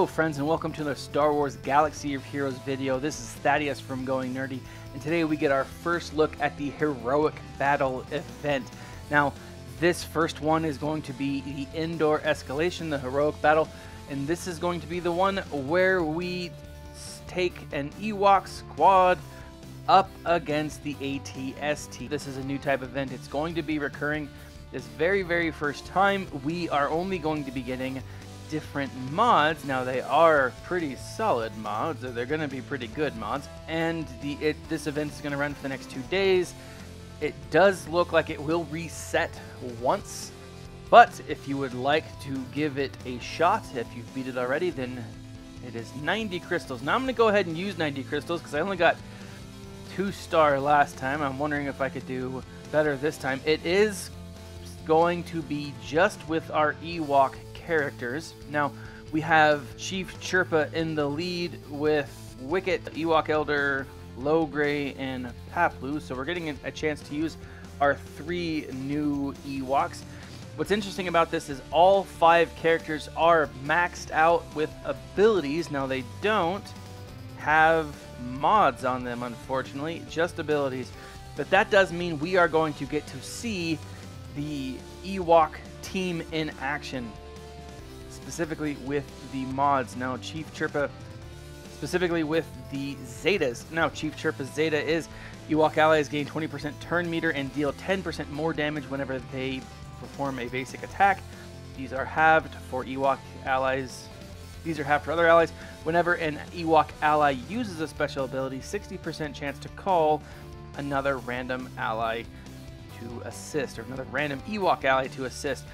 Hello friends and welcome to the Star Wars Galaxy of Heroes video. This is Thaddeus from GoingNerdy, and today we get our first look at the Heroic Battle event. Now, this first one is going to be the Indoor Escalation, the Heroic Battle, and this is going to be the one where we take an Ewok squad up against the ATST. This is a new type of event. It's going to be recurring this very first time. We are only going to be getting different mods. Now they are pretty solid mods, or they're going to be pretty good mods, and this event is going to run for the next 2 days. It does look like it will reset once, but if you would like to give it a shot, if you've beat it already, then it is 90 crystals. Now I'm going to go ahead and use 90 crystals because I only got 2-star last time. I'm wondering if I could do better this time. It is going to be just with our Ewok characters. Now we have Chief Chirpa in the lead with Wicket, Ewok Elder, Logray, and Paplu. So we're getting a chance to use our 3 new Ewoks. What's interesting about this is all 5 characters are maxed out with abilities. Now they don't have mods on them, unfortunately, just abilities. But that does mean we are going to get to see the Ewok team in action, specifically with the mods. Now Chief Chirpa, specifically with the Zetas. Now Chief Chirpa's Zeta is Ewok allies gain 20% turn meter and deal 10% more damage whenever they perform a basic attack. These are halved for Ewok allies. These are halved for other allies. Whenever an Ewok ally uses a special ability, 60% chance to call another random ally to assist, or another random Ewok ally to assist.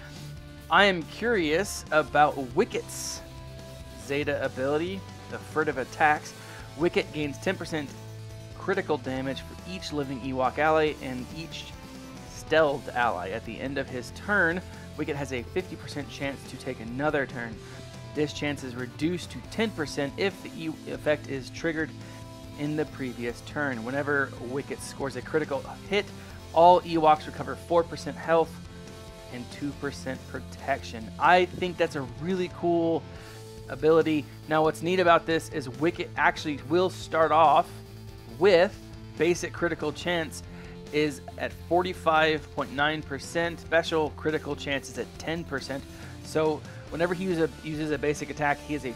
I am curious about Wicket's Zeta ability, the furtive attacks. Wicket gains 10% critical damage for each living Ewok ally and each stealthed ally. At the end of his turn, Wicket has a 50% chance to take another turn. This chance is reduced to 10% if the effect is triggered in the previous turn. Whenever Wicket scores a critical hit, all Ewoks recover 4% health and 2% protection. I think that's a really cool ability. Now what's neat about this is Wicket actually will start off with basic critical chance is at 45.9%, special critical chance is at 10%. So whenever he uses a basic attack, he has a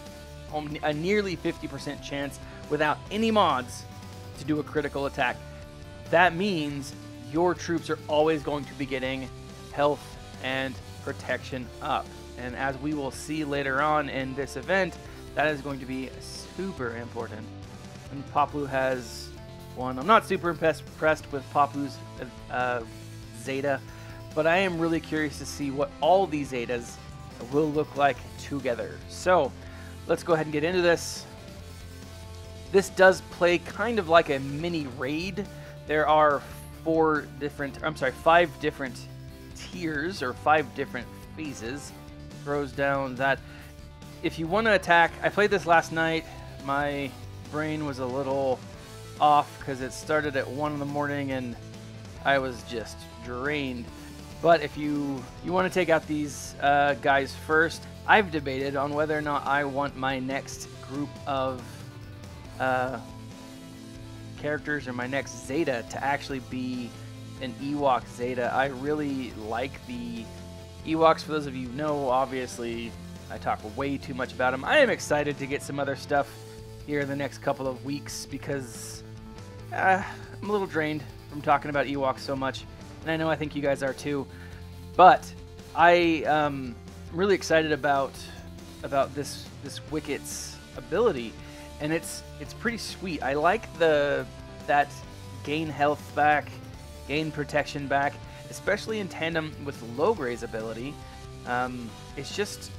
nearly 50% chance without any mods to do a critical attack. That means your troops are always going to be getting health and protection up, and as we will see later on in this event, that is going to be super important. And Paplu has one. I'm not super impressed with Paplu's Zeta, but I am really curious to see what all these Zetas will look like together. So let's go ahead and get into this. This does play kind of like a mini raid. There are 5 different tiers, or 5 different phases. Throws down that if you want to attack, I played this last night, my brain was a little off because it started at 1 in the morning and I was just drained. But if you want to take out these guys first, I've debated on whether or not I want my next group of characters, or my next Zeta, to actually be an Ewok Zeta. I really like the Ewoks. For those of you who know, obviously I talk way too much about them. I am excited to get some other stuff here in the next couple of weeks because I'm a little drained from talking about Ewoks so much, and I think you guys are too. But I am really excited about this Wicket's ability, and it's pretty sweet. I like that gain health back, gain protection back, especially in tandem with Logray's ability. It's just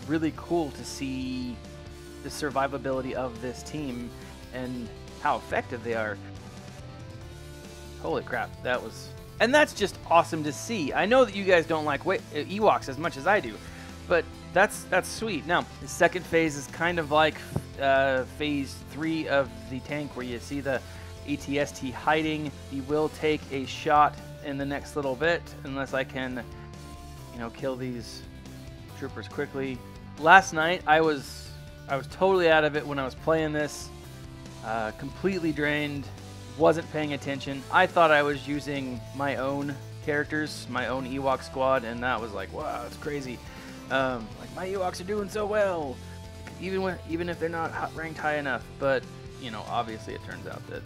really cool to see the survivability of this team and how effective they are. Holy crap, and that's just awesome to see. I know that you guys don't like Ewoks as much as I do, but that's sweet. Now, the second phase is kind of like phase 3 of the tank, where you see the ATST hiding. He will take a shot in the next little bit, unless I can, kill these troopers quickly. Last night I was I was totally out of it when I was playing this. Completely drained. Wasn't paying attention. I thought I was using my own characters, my own Ewok squad, and that was like, wow, it's crazy. Like, my Ewoks are doing so well, even if they're not ranked high enough. But you know, obviously, it turns out that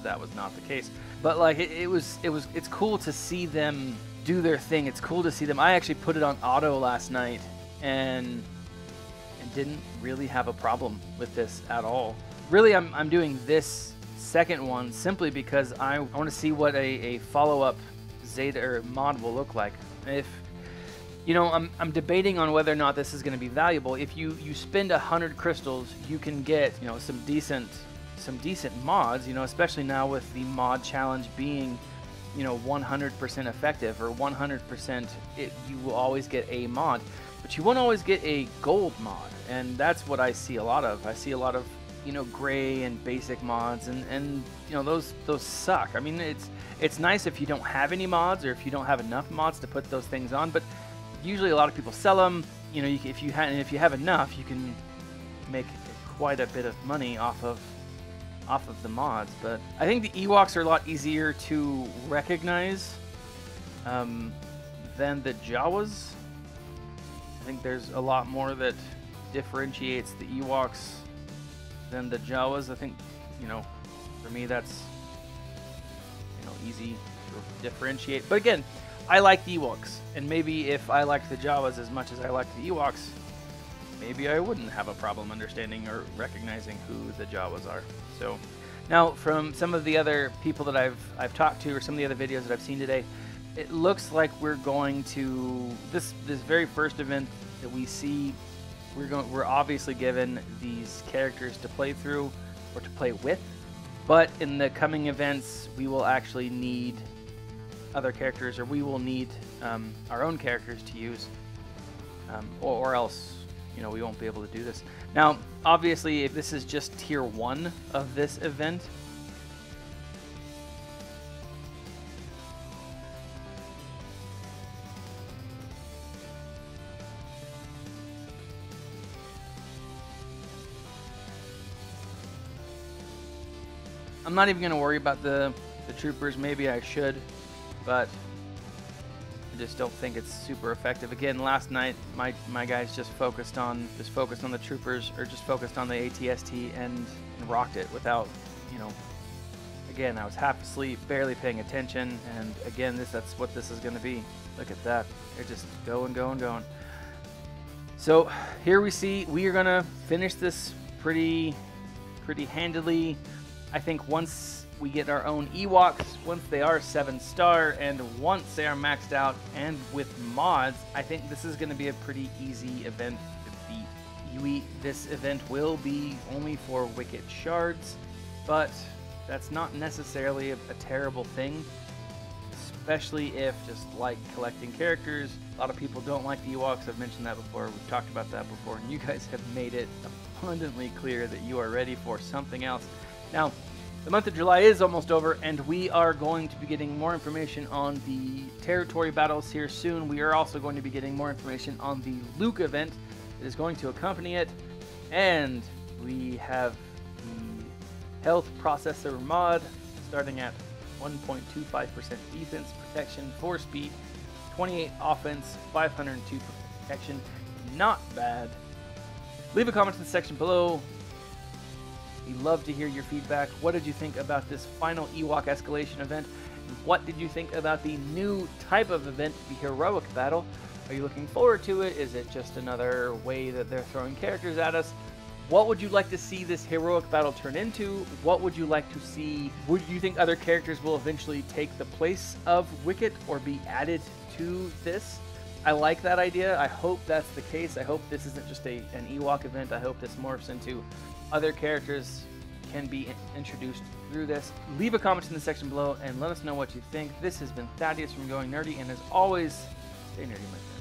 that was not the case. But like, it's cool to see them do their thing. It's cool to see them. I actually put it on auto last night and didn't really have a problem with this at all. Really, I'm doing this second one simply because I want to see what a follow-up Zeta or mod will look like. If I'm debating on whether or not this is going to be valuable. If you spend 100 crystals, you can get some decent mods. Especially now with the mod challenge being 100% effective, or 100%, you will always get a mod, but you won't always get a gold mod, and that's what I see a lot of. I see a lot of gray and basic mods, and those suck. I mean, it's nice if you don't have any mods, or if you don't have enough mods to put those things on, but usually a lot of people sell them. If you have enough, you can make quite a bit of money off of the mods. But I think the Ewoks are a lot easier to recognize than the Jawas. I think there's a lot more that differentiates the Ewoks than the Jawas. I think, for me, that's easy to differentiate. But again, I like the Ewoks, and maybe if I liked the Jawas as much as I like the Ewoks, maybe I wouldn't have a problem understanding or recognizing who the Jawas are. So now, from some of the other people that I've talked to, or some of the other videos that I've seen today, it looks like we're going to this very first event that we see. We're obviously given these characters to play through or to play with, but in the coming events, we will actually need other characters, or we will need our own characters to use, or else we won't be able to do this. Now, obviously, if this is just tier 1 of this event, I'm not even going to worry about the troopers. Maybe I should, but I just don't think it's super effective. Again, last night my guys just focused on the troopers, or just focused on the ATST and rocked it without, again, I was half asleep, barely paying attention, and again, that's what this is going to be. Look at that. They're just going. So here we are going to finish this pretty handily. I think once we get our own Ewoks, once they are 7-star, and once they are maxed out and with mods, I think this is going to be a pretty easy event to beat. This event will be only for Wicket shards, but that's not necessarily a terrible thing, especially if, just like collecting characters, a lot of people don't like the Ewoks. I've mentioned that before. We've talked about that before, and you guys have made it abundantly clear that you are ready for something else. Now, the month of July is almost over, and we are going to be getting more information on the territory battles here soon. We are also going to be getting more information on the Luke event that is going to accompany it, and we have the health processor mod starting at 1.25% defense, protection, 4 speed, 28 offense, 502 protection. Not bad. Leave a comment in the section below. We love to hear your feedback. What did you think about this final Ewok escalation event? What did you think about the new type of event, the heroic battle? Are you looking forward to it? Is it just another way that they're throwing characters at us? What would you like to see this heroic battle turn into? What would you like to see? Would you think other characters will eventually take the place of Wicket or be added to this? I like that idea. I hope that's the case. I hope this isn't just an Ewok event. I hope this morphs into other characters can be introduced through this. Leave a comment in the section below and let us know what you think. This has been Thaddeus from GoingNerdy, and as always, stay nerdy, my friend.